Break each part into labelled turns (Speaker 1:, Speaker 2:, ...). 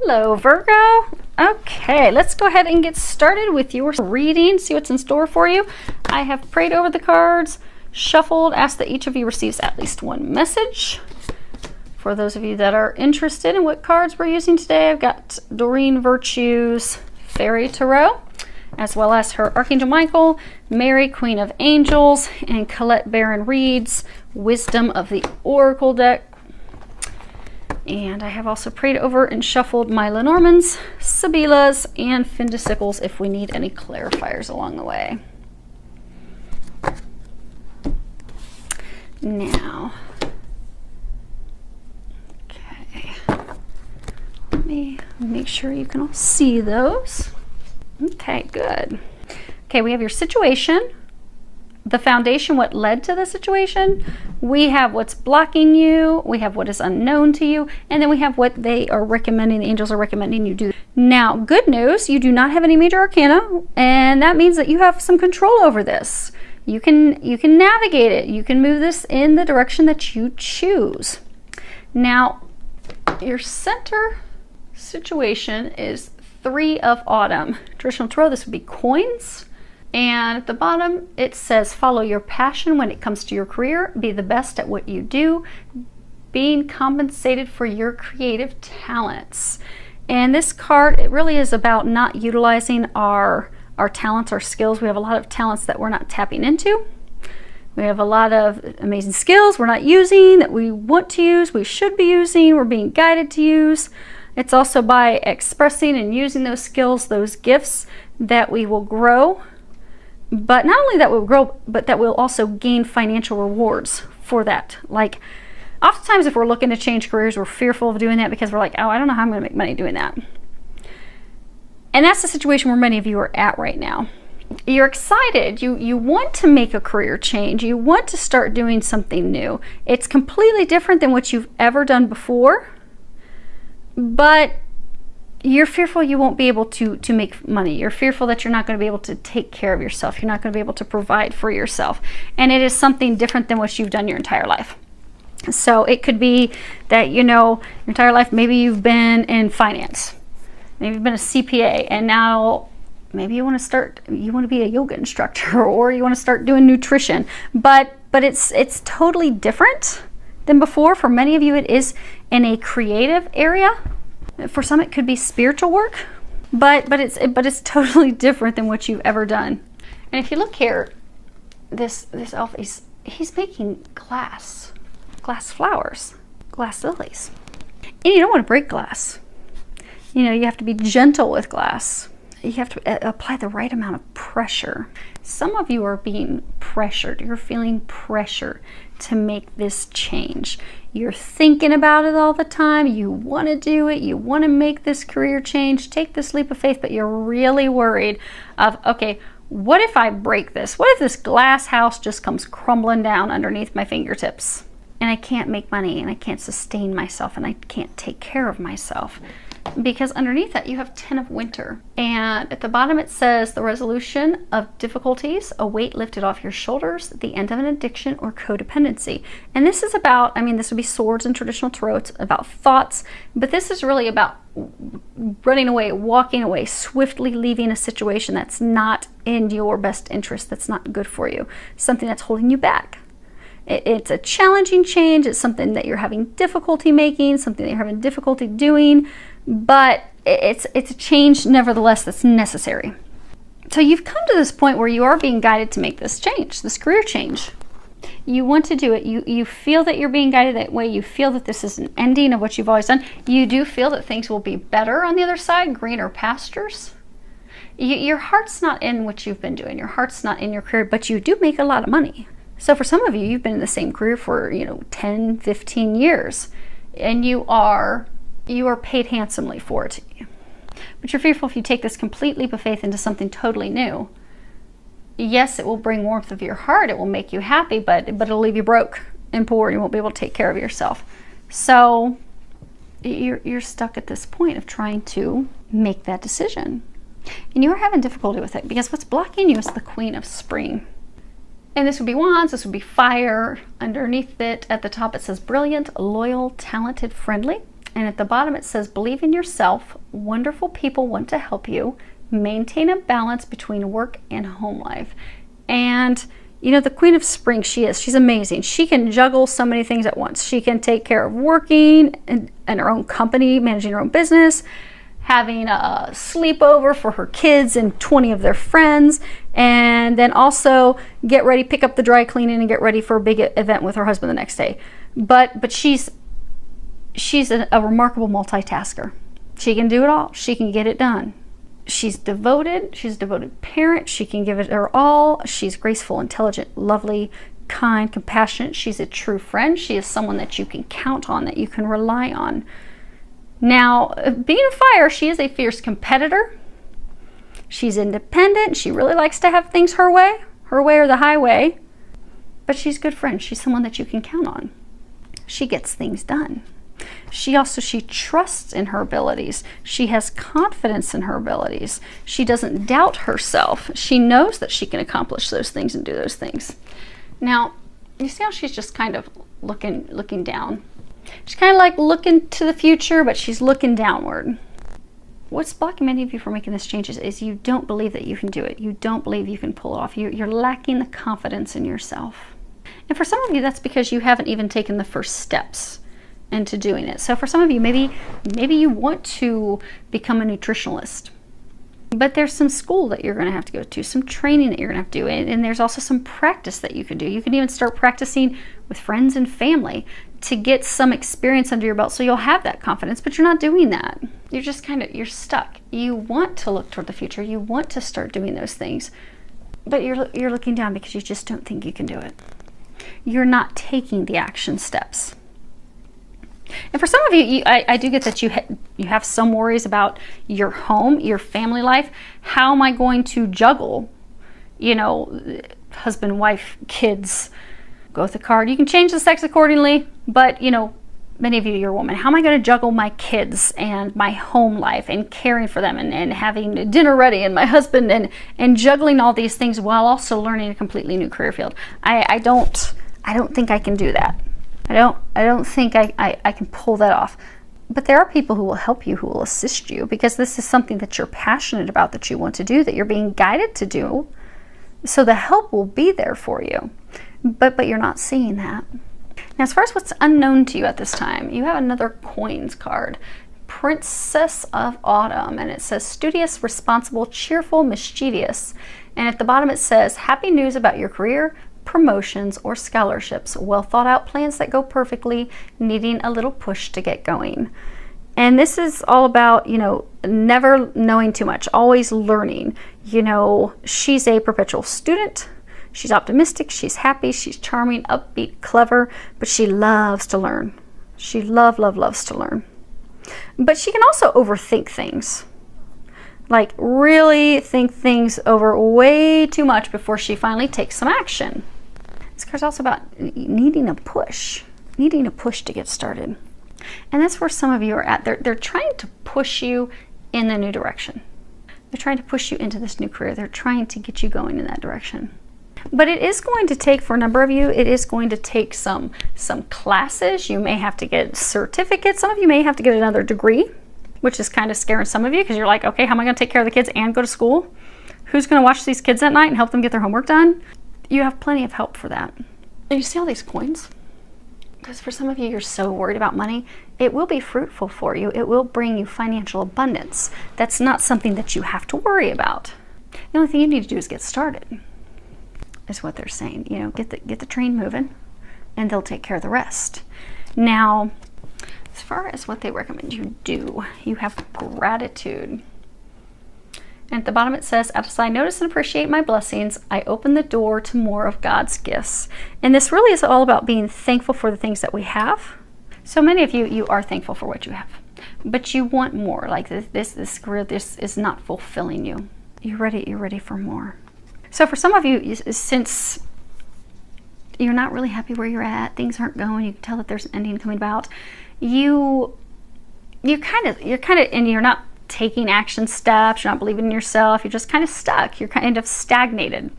Speaker 1: Hello, Virgo. Okay, let's go ahead and get started with your reading, see what's in store for you. I have prayed over the cards, shuffled, asked that each of you receives at least one message. For those of you that are interested in what cards we're using today, I've got Doreen Virtue's Fairy Tarot, as well as her Archangel Michael, Mary, Queen of Angels, and Colette Baron Reed's Wisdom of the Oracle deck. And I have also prayed over and shuffled my Lenormands, Sibylla's, and Findicicles if we need any clarifiers along the way. Now, okay, let me make sure you can all see those. Okay, good. Okay, we have your situation, the foundation, what led to the situation. We have what's blocking you, we have what is unknown to you, and then we have what they are recommending, the angels are recommending you do. Now, good news, you do not have any major arcana, and that means that you have some control over this. You can navigate it. You can move this in the direction that you choose. Now, your center situation is 3 of Autumn. Traditional tarot, this would be coins. And at the bottom, it says, follow your passion when it comes to your career. Be the best at what you do. Being compensated for your creative talents. And this card, it really is about not utilizing our talents, our skills. We have a lot of talents that we're not tapping into. We have a lot of amazing skills we're not using, that we want to use, we should be using, we're being guided to use. It's also by expressing and using those skills, those gifts, that we will grow. But not only that we'll grow, but that we'll also gain financial rewards for that. Like, oftentimes if we're looking to change careers, we're fearful of doing that because we're like, oh, I don't know how I'm going to make money doing that. And that's the situation where many of you are at right now. You're excited. You want to make a career change. You want to start doing something new. It's completely different than what you've ever done before. But you're fearful you won't be able to make money. You're fearful that you're not going to be able to take care of yourself. You're not going to be able to provide for yourself. And it is something different than what you've done your entire life. So it could be that, you know, your entire life, maybe you've been in finance. Maybe you've been a CPA, and now maybe you want to be a yoga instructor, or you want to start doing nutrition. But it's totally different than before. For many of you, it is in a creative area. For some, it could be spiritual work, but it's totally different than what you've ever done. And if you look here, this elf, he's making glass flowers, glass lilies. And you don't want to break glass. You know, you have to be gentle with glass. You have to apply the right amount of pressure. Some of you are being pressured. You're feeling pressure to make this change. You're thinking about it all the time. You want to do it. You want to make this career change. Take this leap of faith, but you're really worried of, okay, what if I break this? What if this glass house just comes crumbling down underneath my fingertips? And I can't make money, and I can't sustain myself, and I can't take care of myself. Because underneath that you have 10 of Winter, and at the bottom it says the resolution of difficulties, a weight lifted off your shoulders, the end of an addiction or codependency. And this is about, I mean, this would be swords in traditional tarot. It's about thoughts, but this is really about running away, walking away, swiftly leaving a situation that's not in your best interest, that's not good for you, something that's holding you back. It's a challenging change. It's something that you're having difficulty making, something that you're having difficulty doing, but it's a change nevertheless that's necessary. So you've come to this point where you are being guided to make this change, this career change. You want to do it. You feel that you're being guided that way. You feel that this is an ending of what you've always done. You do feel that things will be better on the other side, greener pastures. Your heart's not in what you've been doing. Your heart's not in your career, but you do make a lot of money. So for some of you, you've been in the same career for, 10, 15 years, and you are paid handsomely for it. But you're fearful if you take this complete leap of faith into something totally new. Yes, it will bring warmth of your heart. It will make you happy, but it'll leave you broke and poor. You won't be able to take care of yourself. So you're stuck at this point of trying to make that decision. And you're having difficulty with it because what's blocking you is the Queen of Spring. And this would be wands, this would be fire. Underneath it, at the top, it says brilliant, loyal, talented, friendly. And at the bottom it says, believe in yourself. Wonderful people want to help you. Maintain a balance between work and home life. And you know, the Queen of Spring, she's amazing. She can juggle so many things at once. She can take care of working in her own company, managing her own business, having a sleepover for her kids and 20 of their friends, and then also get ready, pick up the dry cleaning and get ready for a big event with her husband the next day. But she's a remarkable multitasker. She can do it all. She can get it done. She's devoted. She's a devoted parent. She can give it her all. She's graceful, intelligent, lovely, kind, compassionate. She's a true friend. She is someone that you can count on, that you can rely on. Now, being a fire, she is a fierce competitor. She's independent. She really likes to have things her way or the highway. But she's a good friend. She's someone that you can count on. She gets things done. She trusts in her abilities. She has confidence in her abilities. She doesn't doubt herself. She knows that she can accomplish those things and do those things. Now, you see how she's just kind of looking down? She's kind of like looking to the future, but she's looking downward. What's blocking many of you from making this change is you don't believe that you can do it. You don't believe you can pull it off. You're lacking the confidence in yourself. And for some of you, that's because you haven't even taken the first steps into doing it. So for some of you, maybe you want to become a nutritionalist, but there's some school that you're going to have to go to, some training that you're going to have to do, and there's also some practice that you can do. You can even start practicing with friends and family to get some experience under your belt, so you'll have that confidence, but you're not doing that. You're just you're stuck. You want to look toward the future. You want to start doing those things, but you're looking down because you just don't think you can do it. You're not taking the action steps. And for some of you, I do get that you have some worries about your home, your family life. How am I going to juggle, you know, husband, wife, kids? Go with the card. You can change the sex accordingly, but, you know, many of you, you're a woman. How am I going to juggle my kids and my home life and caring for them and having dinner ready and my husband and juggling all these things while also learning a completely new career field? I don't think I can do that. I don't think I can pull that off. But there are people who will help you, who will assist you, because this is something that you're passionate about, that you want to do, that you're being guided to do. So the help will be there for you. But you're not seeing that. Now, as far as what's unknown to you at this time, you have another coins card. Princess of Autumn, and it says studious, responsible, cheerful, mischievous. And at the bottom it says happy news about your career, promotions, or scholarships, well thought out plans that go perfectly, needing a little push to get going. And this is all about, you know, never knowing too much, always learning. You know, she's a perpetual student. She's optimistic, she's happy, she's charming, upbeat, clever, but she loves to learn. She loves to learn. But she can also overthink things. Like really think things over way too much before she finally takes some action. This card's also about needing a push to get started. And that's where some of you are at. They're trying to push you in the new direction. They're trying to push you into this new career. They're trying to get you going in that direction. But it is going to take, for a number of you, it is going to take some classes. You may have to get certificates. Some of you may have to get another degree, which is kind of scaring some of you because you're like, okay, how am I going to take care of the kids and go to school? Who's going to watch these kids at night and help them get their homework done? You have plenty of help for that. And you see all these coins? Because for some of you, you're so worried about money, it will be fruitful for you. It will bring you financial abundance. That's not something that you have to worry about. The only thing you need to do is get started, is what they're saying. You know, get the train moving and they'll take care of the rest. Now, as far as what they recommend you do, you have gratitude. And at the bottom it says, as I notice and appreciate my blessings, I open the door to more of God's gifts. And this really is all about being thankful for the things that we have. So many of you are thankful for what you have, but you want more. Like this career, this is not fulfilling you. You're ready for more. So for some of you, since you're not really happy where you're at, things aren't going, you can tell that there's an ending coming about, you're kind of, and you're not taking action steps, you're not believing in yourself, you're just kind of stuck, you're kind of stagnated.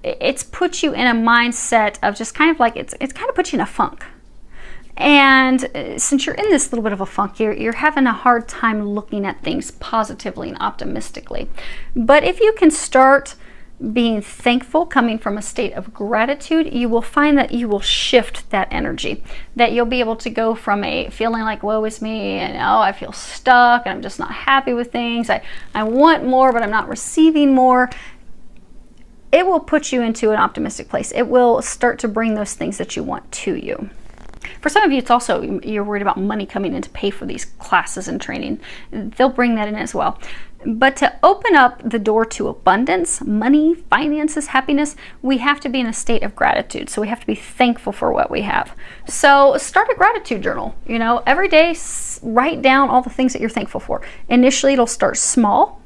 Speaker 1: It's put you in a mindset of just kind of like, it's kind of put you in a funk. And since you're in this little bit of a funk, you're having a hard time looking at things positively and optimistically. But if you can start being thankful, coming from a state of gratitude, you will find that you will shift that energy, that you'll be able to go from a feeling like woe is me and oh, I feel stuck and I'm just not happy with things. I want more, but I'm not receiving more. It will put you into an optimistic place. It will start to bring those things that you want to you. For some of you, it's also, you're worried about money coming in to pay for these classes and training. They'll bring that in as well. But to open up the door to abundance, money, finances, happiness, we have to be in a state of gratitude. So we have to be thankful for what we have. So start a gratitude journal. You know, every day, write down all the things that you're thankful for. Initially, it'll start small.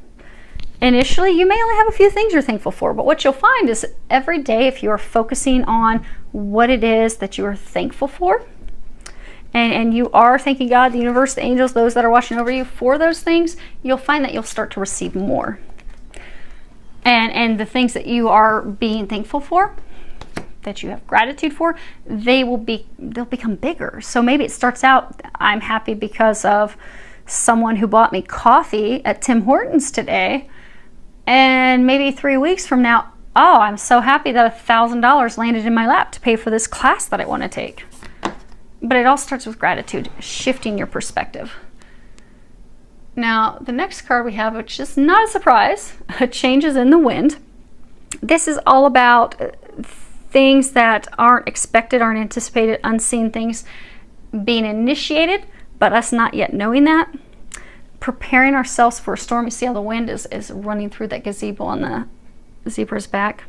Speaker 1: Initially, you may only have a few things you're thankful for, but what you'll find is every day, if you're focusing on what it is that you are thankful for, and you are thanking God, the universe, the angels, those that are watching over you for those things, you'll find that you'll start to receive more. And the things that you are being thankful for, that you have gratitude for, they'll become bigger. So maybe it starts out, I'm happy because of someone who bought me coffee at Tim Hortons today. And maybe 3 weeks from now, oh, I'm so happy that $1,000 landed in my lap to pay for this class that I want to take. But it all starts with gratitude, shifting your perspective. Now, the next card we have, which is not a surprise, changes in the wind. This is all about things that aren't expected, aren't anticipated, unseen things being initiated, but us not yet knowing that. Preparing ourselves for a storm. You see how the wind is running through that gazebo on the zebra's back.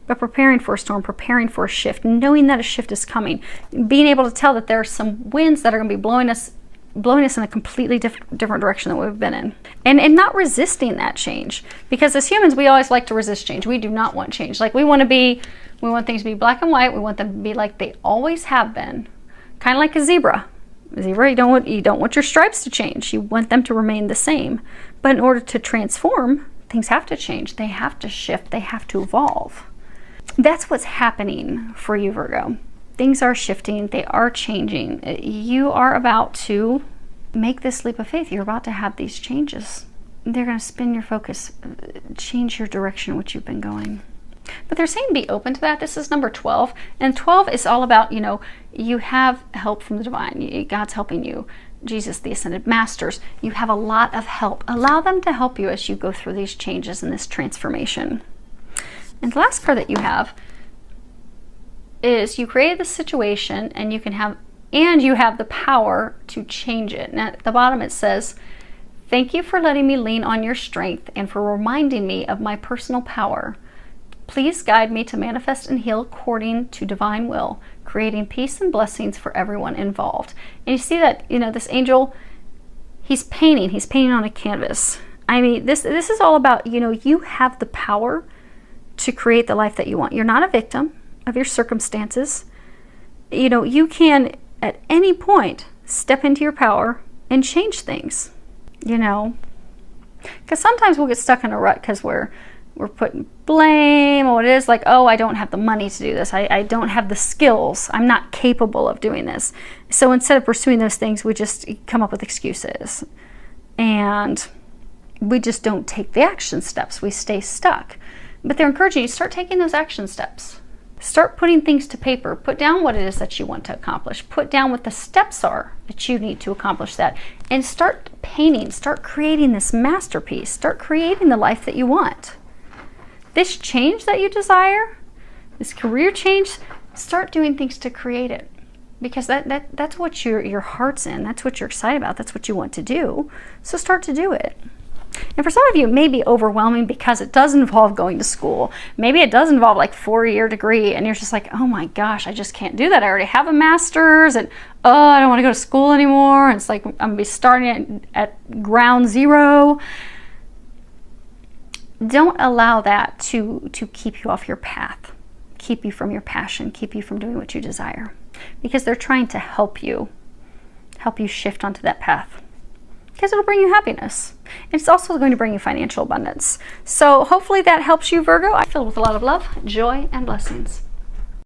Speaker 1: But preparing for a storm, preparing for a shift, knowing that a shift is coming, being able to tell that there are some winds that are going to be blowing us in a completely different direction than we've been in. And not resisting that change. Because as humans, we always like to resist change. We do not want change. Like we want things to be black and white. We want them to be like they always have been. Kind of like a zebra. Zebra, you don't want your stripes to change. You want them to remain the same. But in order to transform, things have to change. They have to shift. They have to evolve. That's what's happening for you, Virgo. Things are shifting. They are changing. You are about to make this leap of faith. You're about to have these changes. They're going to spin your focus, change your direction, which you've been going. But they're saying be open to that. This is number 12. And 12 is all about, you have help from the divine. God's helping you. Jesus, the Ascended Masters. You have a lot of help. Allow them to help you as you go through these changes and this transformation. And the last card that you have is you created the situation and you have the power to change it. And at the bottom it says, thank you for letting me lean on your strength and for reminding me of my personal power. Please guide me to manifest and heal according to divine will, creating peace and blessings for everyone involved. And you see that, this angel, he's painting on a canvas. I mean, this is all about, you have the power to create the life that you want. You're not a victim of your circumstances. You can at any point step into your power and change things, because sometimes we'll get stuck in a rut because we're putting blame on what it is, like, oh, I don't have the money to do this. I don't have the skills. I'm not capable of doing this. So instead of pursuing those things, we just come up with excuses. And we just don't take the action steps. We stay stuck. But they're encouraging you to start taking those action steps. Start putting things to paper. Put down what it is that you want to accomplish. Put down what the steps are that you need to accomplish that. And start painting. Start creating this masterpiece. Start creating the life that you want. This change that you desire, this career change, start doing things to create it. Because that's what your heart's in. That's what you're excited about. That's what you want to do. So start to do it. And for some of you, it may be overwhelming because it does involve going to school. Maybe it does involve like 4-year degree and you're just like, oh my gosh, I just can't do that. I already have a master's and I don't want to go to school anymore. And it's like I'm going to be starting at ground zero. Don't allow that to keep you off your path, keep you from your passion, keep you from doing what you desire. Because they're trying to help you shift onto that path. Because it'll bring you happiness. It's also going to bring you financial abundance. So hopefully that helps you, Virgo. I'm filled with a lot of love, joy, and blessings.